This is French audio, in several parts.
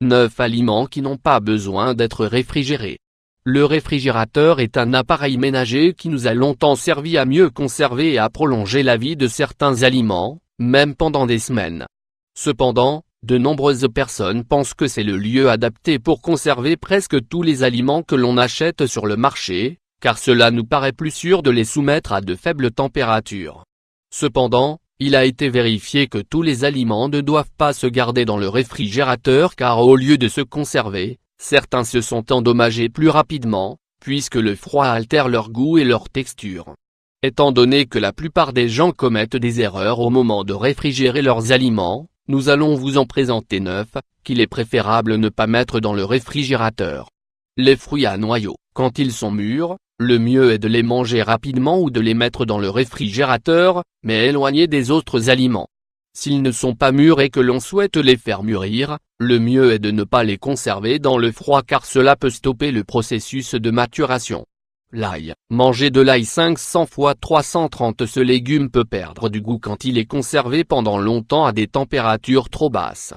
9 aliments qui n'ont pas besoin d'être réfrigérés. Le réfrigérateur est un appareil ménager qui nous a longtemps servi à mieux conserver et à prolonger la vie de certains aliments, même pendant des semaines. Cependant, de nombreuses personnes pensent que c'est le lieu adapté pour conserver presque tous les aliments que l'on achète sur le marché, car cela nous paraît plus sûr de les soumettre à de faibles températures. Cependant, il a été vérifié que tous les aliments ne doivent pas se garder dans le réfrigérateur car au lieu de se conserver, certains se sont endommagés plus rapidement, puisque le froid altère leur goût et leur texture. Étant donné que la plupart des gens commettent des erreurs au moment de réfrigérer leurs aliments, nous allons vous en présenter 9, qu'il est préférable ne pas mettre dans le réfrigérateur. Les fruits à noyaux. Quand ils sont mûrs, le mieux est de les manger rapidement ou de les mettre dans le réfrigérateur, mais éloignés des autres aliments. S'ils ne sont pas mûrs et que l'on souhaite les faire mûrir, le mieux est de ne pas les conserver dans le froid car cela peut stopper le processus de maturation. L'ail. Manger de l'ail 500 x 330. Ce légume peut perdre du goût quand il est conservé pendant longtemps à des températures trop basses.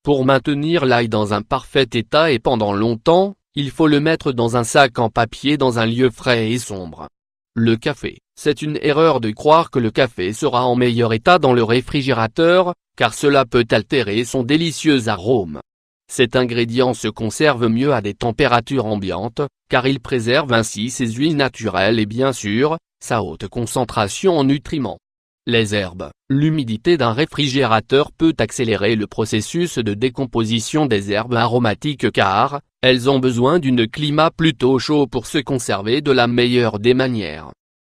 Pour maintenir l'ail dans un parfait état et pendant longtemps, il faut le mettre dans un sac en papier dans un lieu frais et sombre. Le café. C'est une erreur de croire que le café sera en meilleur état dans le réfrigérateur, car cela peut altérer son délicieux arôme. Cet ingrédient se conserve mieux à des températures ambiantes, car il préserve ainsi ses huiles naturelles et bien sûr, sa haute concentration en nutriments. Les herbes. L'humidité d'un réfrigérateur peut accélérer le processus de décomposition des herbes aromatiques car, elles ont besoin d'un climat plutôt chaud pour se conserver de la meilleure des manières.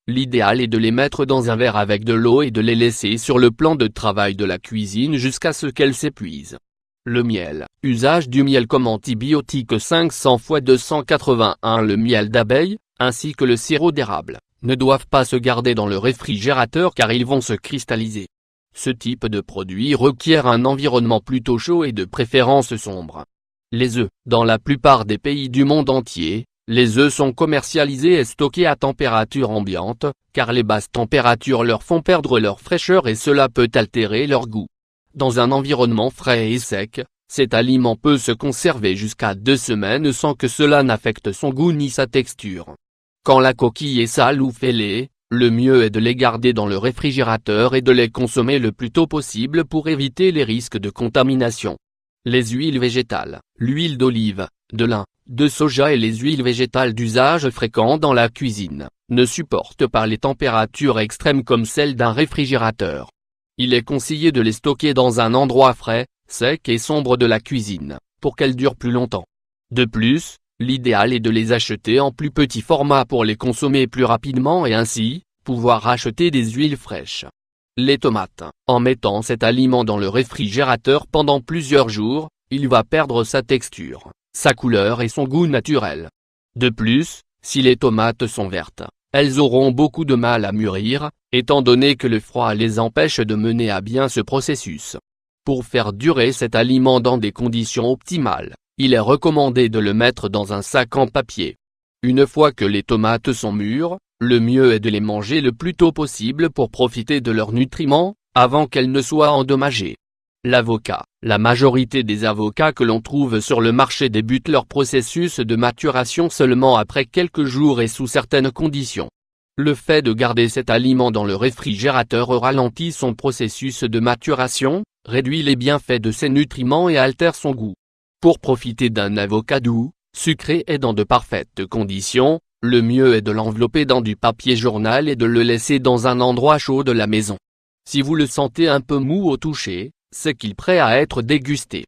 L'idéal est de les mettre dans un verre avec de l'eau et de les laisser sur le plan de travail de la cuisine jusqu'à ce qu'elles s'épuisent. Le miel. Usage du miel comme antibiotique 500 x 281. Le miel d'abeille, ainsi que le sirop d'érable, ne doivent pas se garder dans le réfrigérateur car ils vont se cristalliser. Ce type de produit requiert un environnement plutôt chaud et de préférence sombre. Les œufs. Dans la plupart des pays du monde entier, les œufs sont commercialisés et stockés à température ambiante, car les basses températures leur font perdre leur fraîcheur et cela peut altérer leur goût. Dans un environnement frais et sec, cet aliment peut se conserver jusqu'à 2 semaines sans que cela n'affecte son goût ni sa texture. Quand la coquille est sale ou fêlée, le mieux est de les garder dans le réfrigérateur et de les consommer le plus tôt possible pour éviter les risques de contamination. Les huiles végétales. L'huile d'olive, de lin, de soja et les huiles végétales d'usage fréquent dans la cuisine, ne supportent pas les températures extrêmes comme celles d'un réfrigérateur. Il est conseillé de les stocker dans un endroit frais, sec et sombre de la cuisine, pour qu'elles durent plus longtemps. De plus, l'idéal est de les acheter en plus petit format pour les consommer plus rapidement et ainsi, pouvoir acheter des huiles fraîches. Les tomates. En mettant cet aliment dans le réfrigérateur pendant plusieurs jours, il va perdre sa texture, sa couleur et son goût naturel. De plus, si les tomates sont vertes, elles auront beaucoup de mal à mûrir, étant donné que le froid les empêche de mener à bien ce processus. Pour faire durer cet aliment dans des conditions optimales, il est recommandé de le mettre dans un sac en papier. Une fois que les tomates sont mûres, le mieux est de les manger le plus tôt possible pour profiter de leurs nutriments, avant qu'elles ne soient endommagées. L'avocat. La majorité des avocats que l'on trouve sur le marché débutent leur processus de maturation seulement après quelques jours et sous certaines conditions. Le fait de garder cet aliment dans le réfrigérateur ralentit son processus de maturation, réduit les bienfaits de ses nutriments et altère son goût. Pour profiter d'un avocat doux, sucré et dans de parfaites conditions, le mieux est de l'envelopper dans du papier journal et de le laisser dans un endroit chaud de la maison. Si vous le sentez un peu mou au toucher, c'est qu'il est prêt à être dégusté.